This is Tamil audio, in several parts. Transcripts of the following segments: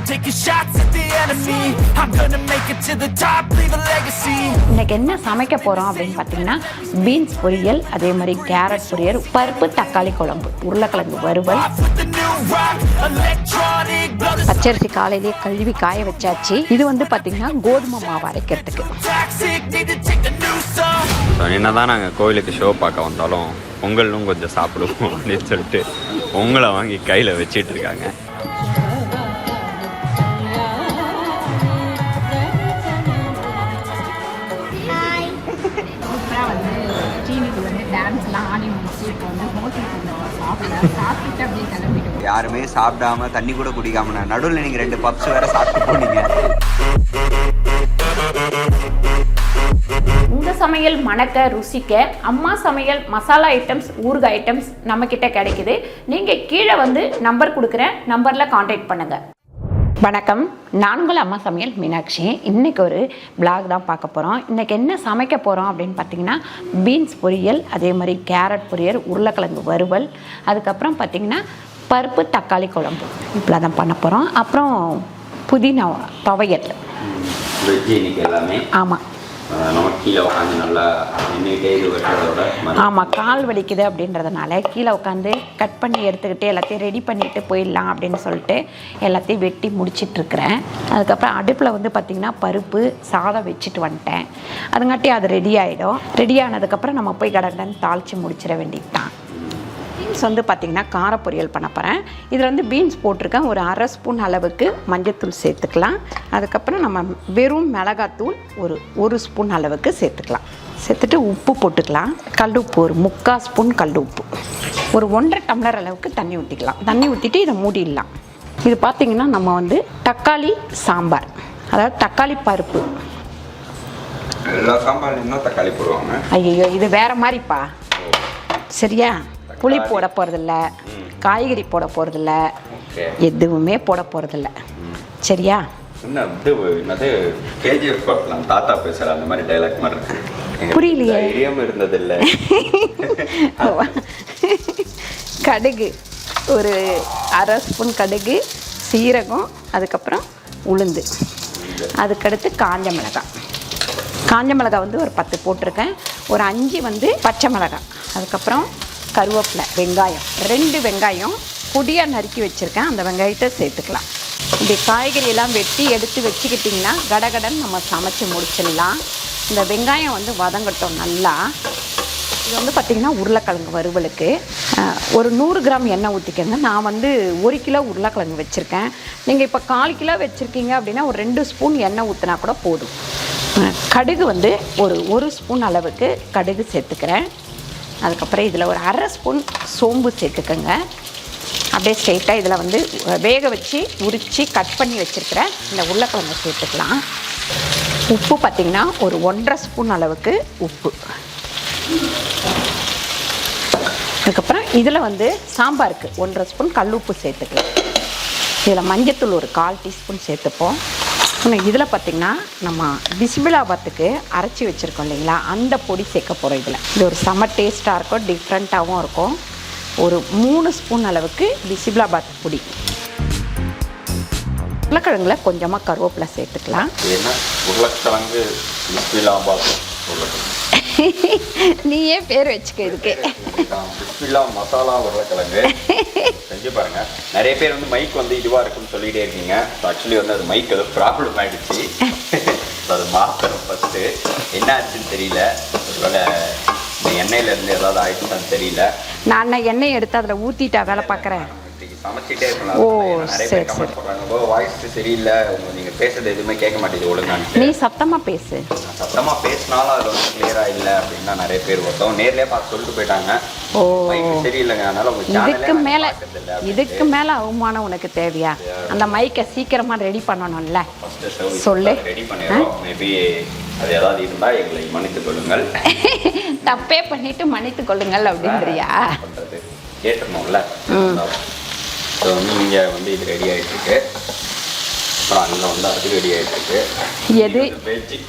Taking shots at the enemy. I'm gonna make it to the top, leave a legacy. இன்னைக்கு என்ன சமைக்க போறோம் அப்படின்னு பார்த்தீங்கன்னா பீன்ஸ் பொரியல், அதே மாதிரி கேரட் பொரியல், பருப்பு தக்காளி குழம்பு, உருளைக்கிழங்கு வறுவல். பச்சரிசி காலையிலேயே கழுவி காய வச்சாச்சு. இது வந்து பார்த்தீங்கன்னா கோதுமை மாவு அரைக்கிறதுக்கு. என்னதான் நாங்கள் கோயிலுக்கு ஷோ பார்க்க வந்தாலும் பொங்கலும் கொஞ்சம் சாப்பிடுவோம் அப்படின்னு சொல்லிட்டு பொங்கலை வாங்கி கையில் வச்சிட்டு இருக்காங்க. யாருமே சாப்பிடாம தண்ணி கூட குடிக்காம நடுவில் நீங்க 2 பப்ஸ் வேற சாப்பிட்டு போனீங்க. உங்க சமையல் மணக்க ருசிக்க அம்மா சமையல் மசாலா ஐட்டம்ஸ், ஊறுகாய் ஐட்டம்ஸ் நம்ம கிட்ட கிடைக்குது. நீங்க கீழே வந்து நம்பர் கொடுக்குறேன், நம்பர்ல கான்டாக்ட் பண்ணுங்க. வணக்கம், நான் உங்கள் அம்மா சமையல் மீனாட்சி. இன்றைக்கி ஒரு விளாக் தான் பார்க்க போகிறோம். இன்றைக்கி என்ன சமைக்க போகிறோம் அப்படின்னு பார்த்தீங்கன்னா பீன்ஸ் பொரியல், அதே மாதிரி கேரட் பொரியல், உருளைக்கிழங்கு வறுவல், அதுக்கப்புறம் பார்த்திங்கன்னா பருப்பு தக்காளி குழம்பு இப்படி தான் பண்ண போகிறோம். அப்புறம் புதினா துவையல். ஆமாம், ஆமாம், கால் வலிக்குது அப்படின்றதுனால கீழே உட்காந்து கட் பண்ணி எடுத்துக்கிட்டு எல்லாத்தையும் ரெடி பண்ணிட்டு போயிடலாம் அப்படின்னு சொல்லிட்டு எல்லாத்தையும் வெட்டி முடிச்சிட்ருக்கிறேன். அதுக்கப்புறம் அடுப்பில் வந்து பார்த்திங்கன்னா பருப்பு சாதம் வச்சுட்டு வந்துட்டேன். அதுங்காட்டி அது ரெடி ஆகிடும். ரெடி ஆனதுக்கப்புறம் நம்ம போய் கடகடன்னு தாளித்து முடிச்சிட வேண்டியது தான். பீன்ஸ் வந்து பார்த்திங்கன்னா கார பொரியல் பண்ண போகிறேன். இதில் வந்து பீன்ஸ் போட்டிருக்கேன். ஒரு 1/2 ஸ்பூன் அளவுக்கு மஞ்சத்தூள் சேர்த்துக்கலாம். அதுக்கப்புறம் நம்ம வெறும் மிளகாத்தூள் ஒரு ஸ்பூன் அளவுக்கு சேர்த்துக்கலாம். சேர்த்துட்டு உப்பு போட்டுக்கலாம். கல் உப்பு ஒரு 3/4 ஸ்பூன் கல் உப்பு, ஒரு 1.5 டம்ளர் அளவுக்கு தண்ணி ஊற்றிக்கலாம். தண்ணி ஊற்றிட்டு இதை மூடிடலாம். இது பார்த்திங்கன்னா நம்ம வந்து தக்காளி சாம்பார், அதாவது தக்காளி பருப்பு. எல்லா சாம்பார்லையும் தக்காளி போடுவாங்க. ஐயோ, இது வேற மாதிரிப்பா. சரியா? புளி போட போகிறதில்ல, காய்கறி போட போகிறதில்ல, எதுவுமே போட போகிறதில்ல. சரியா? தாத்தா பேசுற அந்த மாதிரி டைலாக் மாதிரி இருக்கு. புரியலையே. இருந்ததில்லை. கடுகு ஒரு 1/2 ஸ்பூன் கடுகு, சீரகம், அதுக்கப்புறம் உளுந்து, அதுக்கடுத்து காஞ்ச மிளகாய் வந்து ஒரு 10 போட்டிருக்கேன். ஒரு 5 வந்து பச்சை மிளகாய், அதுக்கப்புறம் கருவேப்பிலை, வெங்காயம் 2 வெங்காயம் பொடியாக நறுக்கி வச்சுருக்கேன். அந்த வெங்காயத்தை சேர்த்துக்கலாம். இப்படி காய்கறியெல்லாம் வெட்டி எடுத்து வச்சுக்கிட்டிங்கன்னா கடகடன் நம்ம சமைச்சு முடிச்சிடலாம். இந்த வெங்காயம் வந்து வதங்கட்டும் நல்லா. இது வந்து பார்த்திங்கன்னா உருளைக்கிழங்கு வறுவலுக்கு ஒரு 100 கிராம் எண்ணெய் ஊற்றிக்கங்க. நான் வந்து 1 கிலோ உருளைக்கிழங்கு வச்சுருக்கேன். நீங்கள் இப்போ 1/4 கிலோ வச்சுருக்கீங்க அப்படின்னா ஒரு 2 ஸ்பூன் எண்ணெய் ஊற்றினா கூட போதும். கடுகு வந்து ஒரு ஸ்பூன் அளவுக்கு கடுகு சேர்த்துக்கிறேன். அதுக்கப்புறம் இதில் ஒரு 1/2 ஸ்பூன் சோம்பு சேர்த்துக்கோங்க. அப்படியே ஸ்ட்ரெயிட்டாக இதில் வந்து வேக வச்சு உரித்து கட் பண்ணி வச்சுருக்கிற இந்த உருளைக்கிழங்கு சேர்த்துக்கலாம். உப்பு பார்த்திங்கன்னா ஒரு 1.5 ஸ்பூன் அளவுக்கு உப்பு. அதுக்கப்புறம் இதில் வந்து சாம்பாருக்கு 1.5 ஸ்பூன் கல் உப்பு சேர்த்துக்கலாம். இதில் மஞ்சத்தூள் ஒரு 1/4 டீஸ்பூன் சேர்த்துப்போம். இதில் பார்த்திங்கன்னா நம்ம பிஸ்மிலாபாத்துக்கு அரைச்சி வச்சுருக்கோம் இல்லைங்களா, அந்த பொடி சேர்க்க போகிறோம். இது ஒரு செம டேஸ்ட்டாக இருக்கும், டிஃப்ரெண்ட்டாகவும் இருக்கும். ஒரு 3 ஸ்பூன் அளவுக்கு பிஸ்மிலாபாத் பொடி. உருளைக்கிழங்குல கொஞ்சமாக கருவேப்பிலை சேர்த்துக்கலாம். உருளைக்கிழங்கு நீயே பேர் வச்சுக்க இதுக்கு. மசாலா உருளைக்கிழங்கு செஞ்சு பாருங்க. நிறைய பேர் வந்து மைக் வந்து இதுவாக இருக்குன்னு சொல்லிகிட்டே இருக்கீங்க. ஆக்சுவலி வந்து அது மைக் ஏதோ ப்ராப்ளம் ஆகிடுச்சு. அது மாற்றணும். ஃபஸ்ட்டு என்ன ஆச்சுன்னு தெரியல. ஒருவேளை இந்த எண்ணெயிலேருந்து ஏதாவது ஆயிடுச்சான்னு தெரியல. நான் எண்ணெய் எடுத்து அதில் ஊற்றிட்டா வேலை பார்க்குறேன். சமைச்சிட்டே இருக்கலாம். ஓ சரி சரி. வாய்ஸ் சரியில்லை, நீங்கள் பேசுறது எதுவுமே கேட்க மாட்டேங்குது ஒழுங்கான்னு. நீ சத்தமாக பேசு. சத்தமாக பேசினாலும் அது வந்து கிளியராக இல்லை அப்படின்னா நிறைய பேர் ஒருத்தவங்க நேர்லேயே பார்த்து சொல்லிட்டு போயிட்டாங்க. ஓ சரியில்லைங்க, அதனால இதுக்கு மேலே அவமானம் உனக்கு தேவையா? அந்த மைக்கை சீக்கிரமாக ரெடி பண்ணணும்ல. சொல்லு. ரெடி பண்ணிடுறோம். மேபி அது ஏதாவது இருந்தால் எங்களை மன்னித்து கொள்ளுங்கள். தப்பே பண்ணிட்டு மன்னித்து கொள்ளுங்கள் அப்படின்றியா? பண்ணுறது கேட்டுருந்தோம்ல. ஸோ வந்து இங்கே வந்து இது ரெடி ஆகிட்டுருக்கு. அப்புறம் அங்கே வந்து அது ரெடி ஆகிட்டுருக்கு. எது வெஜ்ஜி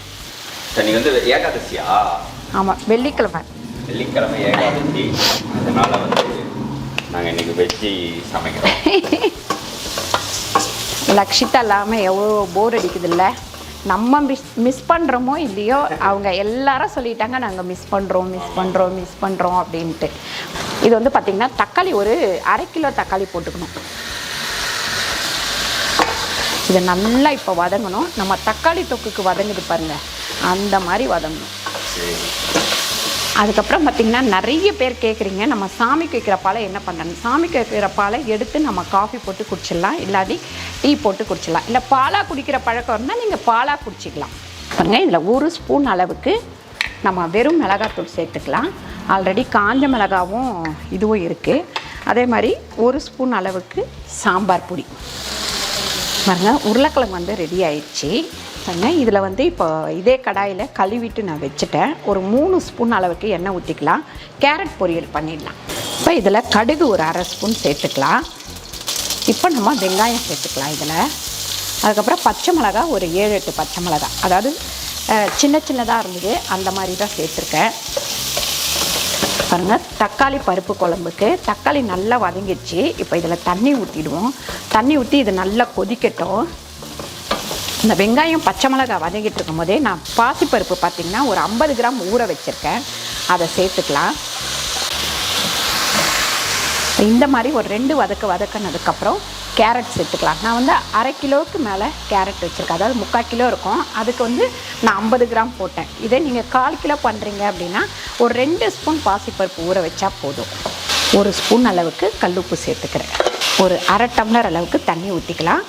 நீ வந்து ஏகாதசியா? ஆமாம், வெள்ளிக்கிழமை ஏகாதசி. அதனால் வந்து நாங்கள் இன்னைக்கு வெஜ்ஜி சமைக்கிறோம். லக்ஷிதா இல்லாமல் எவ்வளோ போர் அடிக்குதுல்ல. நம்ம மிஸ் பண்ணுறோமோ இல்லையோ அவங்க எல்லாரும் சொல்லிட்டாங்க நாங்கள் மிஸ் பண்ணுறோம் அப்படின்ட்டு. இது வந்து பார்த்திங்கன்னா தக்காளி ஒரு 1/2 கிலோ தக்காளி போட்டுக்கணும். இதை நல்லா இப்போ வதங்கணும். நம்ம தக்காளி தொக்குக்கு வதங்குது பாருங்கள், அந்த மாதிரி வதங்கணும். அதுக்கப்புறம் பார்த்திங்கன்னா நிறைய பேர் கேட்குறீங்க நம்ம சாமிக்கு வைக்கிற பாலை என்ன பண்ணுறேன். சாமிக்கு வைக்கிற பாலை எடுத்து நம்ம காஃபி போட்டு குடிச்சிடலாம், இல்லாட்டி டீ போட்டு குடிச்சிடலாம். இல்லை பாலாக குடிக்கிற பழக்கம் இருந்தால் நீங்கள் பாலாக குடிச்சிக்கலாம். பாருங்கள், இதில் 1 ஸ்பூன் அளவுக்கு நம்ம வெறும் மிளகாத்தூள் சேர்த்துக்கலாம். ஆல்ரெடி காஞ்ச மிளகாவும் இதுவும் இருக்குது. அதே மாதிரி 1 ஸ்பூன் அளவுக்கு சாம்பார் பொடி. பாருங்கள், உருளைக்கிழங்கு வந்து ரெடி ஆயிடுச்சு. பாருங்கள், இதில் வந்து இப்போ இதே கடாயில் கழுவிட்டு நான் வச்சுட்டேன். ஒரு 3 ஸ்பூன் அளவுக்கு எண்ணெய் ஊற்றிக்கலாம். கேரட் பொரியல் பண்ணிடலாம். இப்போ இதில் கடுகு ஒரு 1/2 ஸ்பூன் சேர்த்துக்கலாம். இப்போ நம்ம வெங்காயம் சேர்த்துக்கலாம் இதில். அதுக்கப்புறம் பச்சை மிளகா ஒரு 7-8 பச்சை மிளகா, அதாவது சின்னதாக இருந்தது அந்த மாதிரி தான் சேர்த்துருக்கேன். பாருங்கள், தக்காளி பருப்பு குழம்புக்கு தக்காளி நல்லா வதங்கிடுச்சு. இப்போ இதில் தண்ணி ஊற்றிடுவோம். தண்ணி ஊற்றி இது நல்லா கொதிக்கட்டும். இந்த வெங்காயம் பச்சை மிளகா வதங்கிட்டு இருக்கும் போதே நான் பாசிப்பருப்பு பார்த்திங்கன்னா ஒரு 50 கிராம் ஊற வச்சுருக்கேன், அதை சேர்த்துக்கலாம். இந்த மாதிரி ஒரு 2 வதக்கினதுக்கப்புறம் கேரட் சேர்த்துக்கலாம். நான் வந்து 1/2 கிலோவுக்கு மேலே கேரட் வச்சுருக்கேன், அதாவது 3/4 கிலோ இருக்கும். அதுக்கு வந்து நான் 50 கிராம் போட்டேன். இதே நீங்கள் 1/4 கிலோ பண்ணுறீங்க அப்படின்னா ஒரு 2 ஸ்பூன் பாசிப்பருப்பு ஊற வச்சா போதும். 1 ஸ்பூன் அளவுக்கு கல்லுப்பு சேர்த்துக்கிறேன். ஒரு 1/2 டம்ளர் அளவுக்கு தண்ணி ஊற்றிக்கலாம்.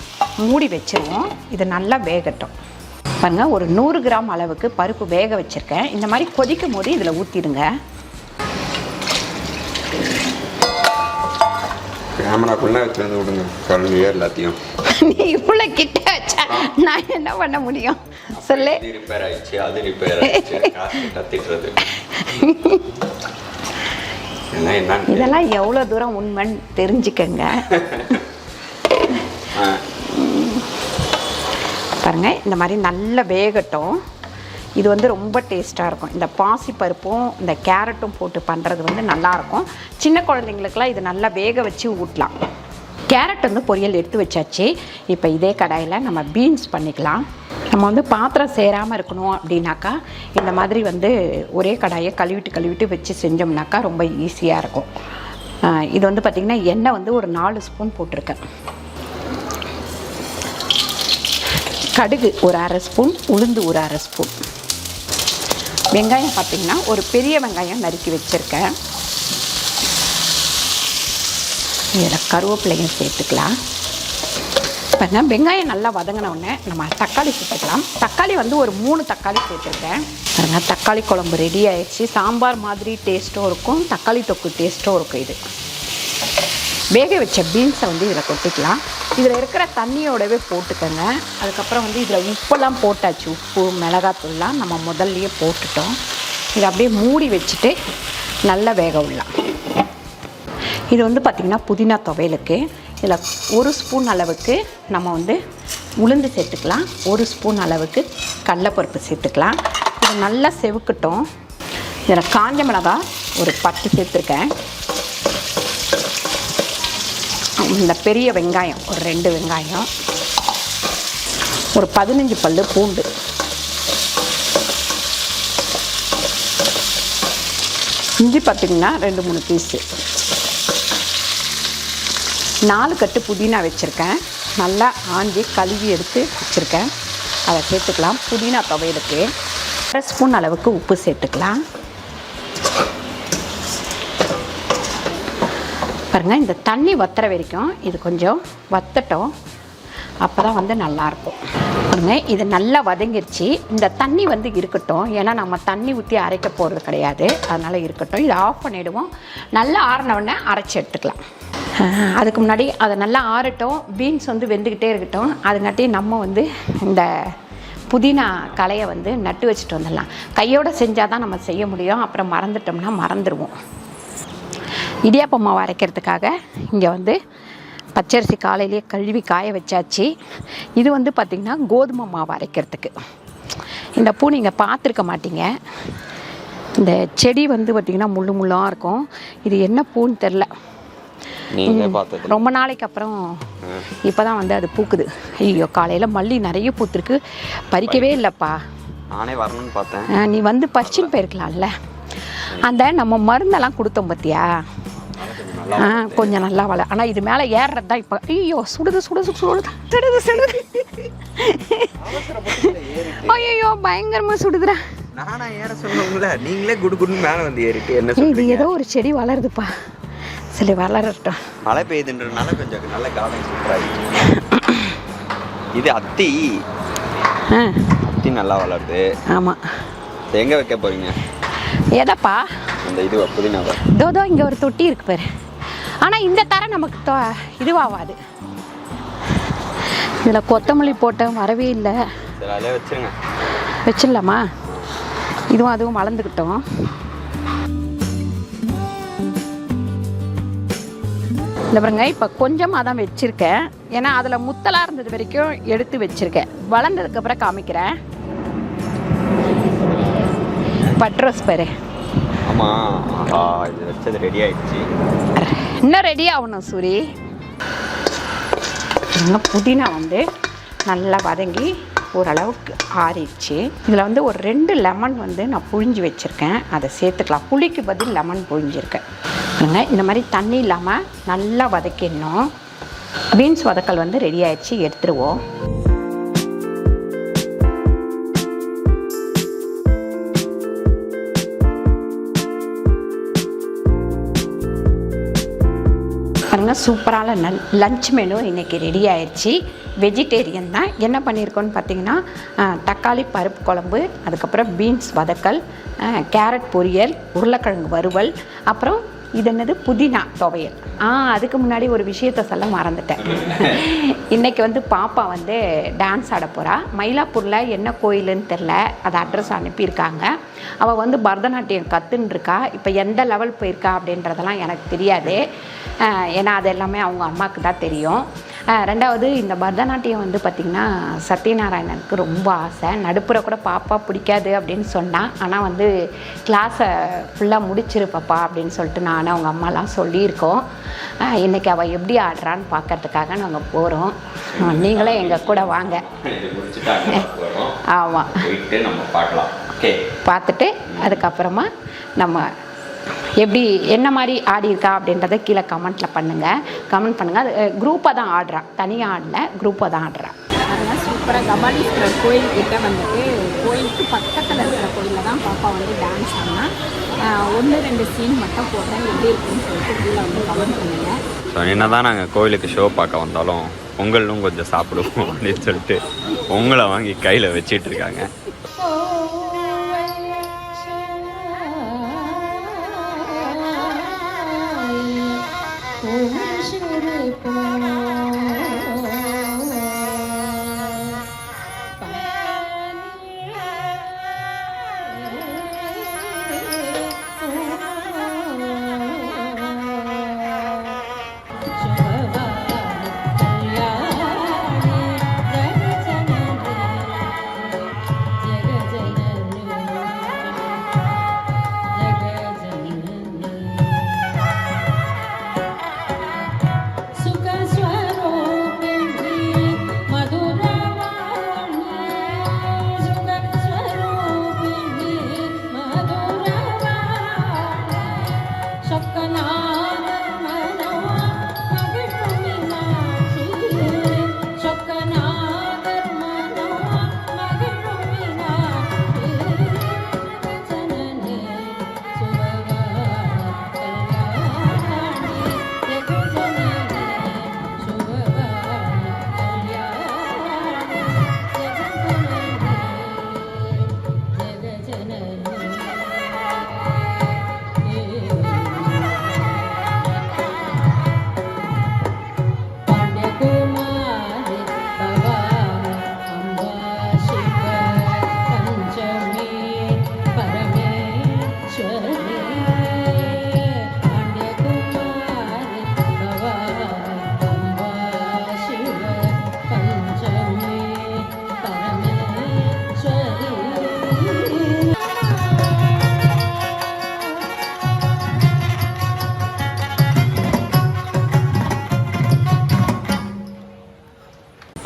மூடி வச்சுருவோம். இது நல்லா வேகட்டும். பாருங்கள், ஒரு 100 கிராம் அளவுக்கு பருப்பு வேக வச்சுருக்கேன். இந்த மாதிரி கொதிக்கும் போது இதில் ஊற்றிடுங்க. கேமராக்குள்ளே வச்சுருந்து விடுங்க குழந்தைய எல்லாத்தையும். நீ இவ்வளோ கிட்ட வச்சா நான் என்ன பண்ண முடியும் சொல்லு. ரிப்பேர் ஆயிடுச்சு, அது ரிப்பேர் ஆயிடுச்சு, கத்திட்டுறது. இதெல்லாம் எவ்வளோ தூரம் உண்மைன்னு தெரிஞ்சுக்கங்க. பாருங்கள், இந்த மாதிரி நல்லா வேகட்டும். இது வந்து ரொம்ப டேஸ்ட்டாக இருக்கும். இந்த பாசி பருப்பும் இந்த கேரட்டும் போட்டு பண்ணுறது வந்து நல்லாயிருக்கும். சின்ன குழந்தைங்களுக்கெல்லாம் இது நல்லா வேக வச்சு ஊட்டலாம். கேரட் வந்து பொரியல் எடுத்து வச்சாச்சு. இப்போ இதே கடாயில் நம்ம பீன்ஸ் பண்ணிக்கலாம். நம்ம வந்து பாத்திரம் சேராமல் இருக்கணும் அப்படின்னாக்கா இந்த மாதிரி வந்து ஒரே கடாயை கழுவிட்டு வச்சு செஞ்சோம்னாக்கா ரொம்ப ஈஸியாக இருக்கும். இது வந்து பார்த்திங்கன்னா எண்ணெய் வந்து ஒரு 4 ஸ்பூன் போட்டிருக்கேன். கடுகு ஒரு 1/2 ஸ்பூன், உளுந்து ஒரு 1/2 ஸ்பூன். வெங்காயம் பார்த்திங்கன்னா ஒரு பெரிய வெங்காயம் நறுக்கி வச்சுருக்கேன். இதில் கருவேப்பிலையும் சேர்த்துக்கலாம். பாருங்கள், வெங்காயம் நல்லா வதங்கினோடனே நம்ம தக்காளி சேர்த்துக்கலாம். தக்காளி வந்து ஒரு 3 தக்காளி சேர்த்துருக்கேன். பாருங்கள், தக்காளி குழம்பு ரெடி ஆயிடுச்சு. சாம்பார் மாதிரி டேஸ்ட்டும் இருக்கும், தக்காளி தொக்கு டேஸ்ட்டும் இருக்கும். இது வேக வச்ச பீன்ஸை வந்து இதில் கொட்டிக்கலாம். இதில் இருக்கிற தண்ணியோடவே போட்டுக்கோங்க. அதுக்கப்புறம் வந்து இதில் உப்பெல்லாம் போட்டாச்சு, உப்பு மிளகாத்தூள்லாம் நம்ம முதல்லையே போட்டுட்டோம். இதை அப்படியே மூடி வச்சுட்டு நல்லா வேக விடலாம். இது வந்து பார்த்திங்கன்னா புதினா துவையலுக்கு இதில் 1 ஸ்பூன் அளவுக்கு நம்ம வந்து உளுந்து சேர்த்துக்கலாம். 1 ஸ்பூன் அளவுக்கு கடலைப்பருப்பு சேர்த்துக்கலாம். இது நல்லா செவுக்கட்டும். இதில் காஞ்ச மிளகாய் ஒரு 10 சேர்த்துருக்கேன். இந்த பெரிய வெங்காயம் ஒரு 2 வெங்காயம், ஒரு 15 பல்லு பூண்டு, இஞ்சி பார்த்திங்கன்னா 2-3 பீஸு, 4 கட்டு புதினா வச்சுருக்கேன். நல்லா ஆஞ்சி கழுவி எடுத்து வச்சுருக்கேன், அதை சேர்த்துக்கலாம். புதினா துவையலுக்கு 1/2 ஸ்பூன் அளவுக்கு உப்பு சேர்த்துக்கலாம். பாருங்கள், இந்த தண்ணி வத்துற வரைக்கும் இது கொஞ்சம் வத்தட்டும், அப்போ தான் வந்து நல்லாயிருக்கும். பாருங்கள், இது நல்லா வதங்கிடுச்சு. இந்த தண்ணி வந்து இருக்கட்டும், ஏன்னா நம்ம தண்ணி ஊற்றி அரைக்க போகிறது கிடையாது, அதனால் இருக்கட்டும். இதை ஆஃப் பண்ணிவிடுவோம். நல்லா ஆறினவுடனே அரைச்சி எடுத்துக்கலாம். அதுக்கு முன்னாடி அதை நல்லா ஆறட்டும். பீன்ஸ் வந்து வெந்துக்கிட்டே இருக்கட்டும். அதுங்காட்டி நம்ம வந்து இந்த புதினா களையை வந்து நட்டு வச்சுட்டு வந்துடலாம். கையோடு செஞ்சால் தான் நம்ம செய்ய முடியும், அப்புறம் மறந்துட்டோம்னா மறந்துடுவோம். இடியாப்ப மாவு அரைக்கிறதுக்காக இங்கே வந்து பச்சரிசி காலையிலேயே கழுவி காய வச்சாச்சு. இது வந்து பார்த்திங்கன்னா கோதுமை மாவு அரைக்கிறதுக்கு. இந்த பூ நீங்கள் பார்த்துருக்க மாட்டீங்க. இந்த செடி வந்து பார்த்திங்கன்னா முள்ளாக இருக்கும். இது என்ன பூன்னு தெரில. நீங்களே பார்த்தது ரொம்ப நாளைக்கு அப்புறம் இப்போ தான் வந்து அது பூக்குது. ஐயோ காலையில் மல்லி நிறைய பூத்துருக்கு, பறிக்கவே இல்லைப்பா. நானே வரணும்னு பார்த்தேன். நீ வந்து பறிச்சுன்னு போயிருக்கலாம்ல. அந்த நம்ம மருந்தெல்லாம் கொடுத்தோம் பார்த்தியா, கொஞ்சம் நல்லா வள. ஆனால் இது மேலே ஏறுறது தான் இப்போ. ஐயோ சுடுது சுடுது சுடுது சுடுது சுடுது. ஐயோ பயங்கரமாக சுடுதுடா. நானா ஏற சொல்லுங்கள, நீங்களே குடு குடுன்னு மேலே வந்து ஏறிட்டு என்ன சொல்றீங்க? இது ஏதோ ஒரு செடி வளருதுப்பா. சரி வளரட்டும். மழை பெய்யுதுன்றதுனால கொஞ்சம் நல்ல காலம் சூப்பராக. இது அத்தி அத்தி நல்லா வளருது. ஆமாம். எங்கே வைக்க போறீங்க? எதப்பா? அந்த இது புதினாவா? தோதோ இங்கே ஒரு தொட்டி இருக்கு பாரு. ஆனால் இந்த தரம் நமக்கு இதுவாகாது. இதில் கொத்தமல்லி போட்டேன், வரவே இல்லை. அதில் வச்சுருங்க. வச்சிடலாமா? இதுவும் அதுவும் வளர்ந்துக்கிட்டோம். இந்த பாருங்க, இப்போ கொஞ்சமாக தான் வச்சுருக்கேன். ஏன்னா அதில் முத்தலாக இருந்தது வரைக்கும் எடுத்து வச்சுருக்கேன். வளர்ந்ததுக்கப்புறம் காமிக்கிறேன். பட்ரோஸ் பாரு. ஆமாம், இது வச்சது ரெடி ஆகிடுச்சு. இன்னும் ரெடி ஆகணும் சூரி. புதினா வந்து நல்லா வதங்கி ஓரளவுக்கு ஆறிடுச்சு. இதில் வந்து ஒரு 2 லெமன் வந்து நான் புழிஞ்சு வச்சுருக்கேன், அதை சேர்த்துக்கலாம். புளிக்கு பதில் லெமன் புழிஞ்சிருக்கேன். இந்த மாதிரி தண்ணி இல்லாமல் நல்லா வதக்கிடணும். பீன்ஸ் வதக்கல் வந்து ரெடி ஆகிடுச்சு, எடுத்துருவோம். பாருங்க, சூப்பரான லஞ்ச் மெனு இன்றைக்கி ரெடி ஆயிடுச்சு. வெஜிடேரியன் தான். என்ன பண்ணியிருக்கோன்னு பார்த்தீங்கன்னா, தக்காளி பருப்பு குழம்பு, அதுக்கப்புறம் பீன்ஸ் வதக்கல், கேரட் பொரியல், உருளைக்கிழங்கு வறுவல், அப்புறம் இது என்னது புதினா துவையல். அதுக்கு முன்னாடி ஒரு விஷயத்த சொல்ல மறந்துட்டேன். இன்றைக்கி வந்து பாப்பா வந்து டான்ஸ் ஆட போகிறா. மயிலாப்பூரில் என்ன கோயிலுன்னு தெரில, அது அட்ரஸ் அனுப்பியிருக்காங்க. அவள் வந்து பரதநாட்டியம் கற்றுன்னு இருக்கா. இப்போ எந்த லெவல் போயிருக்கா அப்படின்றதெல்லாம் எனக்கு தெரியாது. ஏன்னா அது எல்லாமே அவங்க அம்மாவுக்கு தான் தெரியும். ரெண்டாவது, இந்த பரதநாட்டியம் வந்து பார்த்திங்கன்னா சத்யநாராயணனுக்கு ரொம்ப ஆசை. நடுப்புற கூட பாப்பா பிடிக்காது அப்படின்னு சொன்னான். ஆனால் வந்து கிளாஸை ஃபுல்லாக முடிச்சிருப்பாப்பா அப்படின்னு சொல்லிட்டு நானும் அவங்க அம்மாலாம் சொல்லியிருக்கோம். இன்றைக்கி அவள் எப்படி ஆடுறான்னு பார்க்கறதுக்காக நாங்கள் போகிறோம். நீங்களே எங்கள் கூட வாங்க. ஆமாம், பார்த்துட்டு அதுக்கப்புறமா நம்ம எப்படி என்ன மாதிரி ஆடி இருக்கா அப்படின்றத கீழே கமெண்ட் பண்ணுங்கள். அது குரூப்பாக தான் ஆடுறா, தனியாக ஆடல, குரூப்பாக தான் ஆடுறா. அதெல்லாம் சூப்பராக கபாலீஸ்வரர் கோயில்கிட்ட வந்துட்டு, கோயிலுக்கு பக்கத்தில் இருக்கிற கோயிலில் தான் பாப்பா வந்து டான்ஸ் ஆனால் 1-2 சீன் மட்டும் போட்டேன். எப்படி இருக்குன்னு சொல்லிட்டு கீழே வந்து கமெண்ட் பண்ணுங்கள். ஸோ என்ன தான் நாங்கள் கோயிலுக்கு ஷோ பார்க்க வந்தாலும் பொங்கலும் கொஞ்சம் சாப்பிடுவோம் அப்படின்னு சொல்லிட்டு பொங்கலை வாங்கி கையில் வச்சிட்டு இருக்காங்க.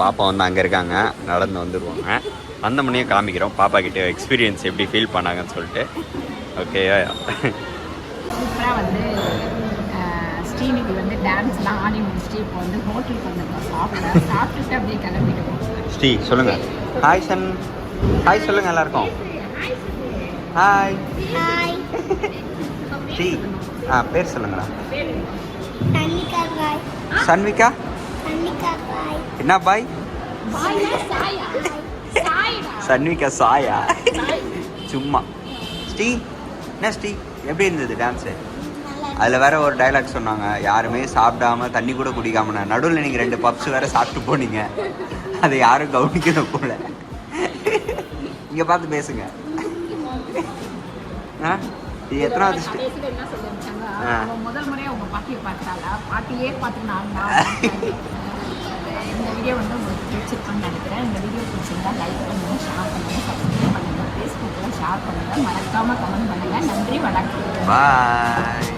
பாப்பா வந்து அங்கே இருக்காங்க, நடந்து வந்துடுவாங்க. அந்த மணியும் காமிக்கிறோம் பாப்பா கிட்டே எக்ஸ்பீரியன்ஸ் எப்படி ஃபீல் பண்ணாங்கன்னு சொல்லிட்டு. ஓகே. சூப்பராக வந்து ஸ்ரீநிதி வந்து டான்ஸ்லாம் ஆடி முடிச்சுட்டு இப்போ வந்து ஹோட்டலுக்கு வந்துருக்கோம் சாப்பிட்டுட்டு அப்படியே கிளம்பிடுவோம். ஸ்ரீ சொல்லுங்கள் ஹாய் சன். ஹாய் சொல்லுங்கள் எல்லாருக்கும். ஹாய் ஸ்ரீ. பேர் சொல்லுங்களா. சன்விகா. என்ன பாய்? சன்விகா சாயா சும்மா. ஸ்ரீ என்ன ஸ்ரீ எப்படி இருந்தது டான்ஸு? அதில் வேற ஒரு டைலாக் சொன்னாங்க, யாருமே சாப்பிடாம தண்ணி கூட குடிக்காம நடுவில் நீங்கள் 2 பப்ஸ் வேற சாப்பிட்டு போனீங்க, அதை யாரும் கவனிக்கணும் போல. இங்கே பார்த்து பேசுங்க. இது எத்தனாவது முதல் முறையாக உங்கள் பாட்டியை பார்த்தாளா? பாட்டியே பார்த்துக்கினாங்க. இந்த வீடியோ வந்து உங்களுக்கு பிடிச்சிருக்குன்னு நினைக்கிறேன். இந்த வீடியோ பிடிச்சிருந்தா லைக் பண்ணுங்கள், ஷேர் பண்ணுங்கள், சப்ஸ்கிரைப் பண்ணுங்கள், ஃபேஸ்புக்கில் ஷேர் பண்ணுங்கள், மறக்காமல் கமெண்ட் பண்ணுங்கள். நன்றி, வணக்கம். பாய்.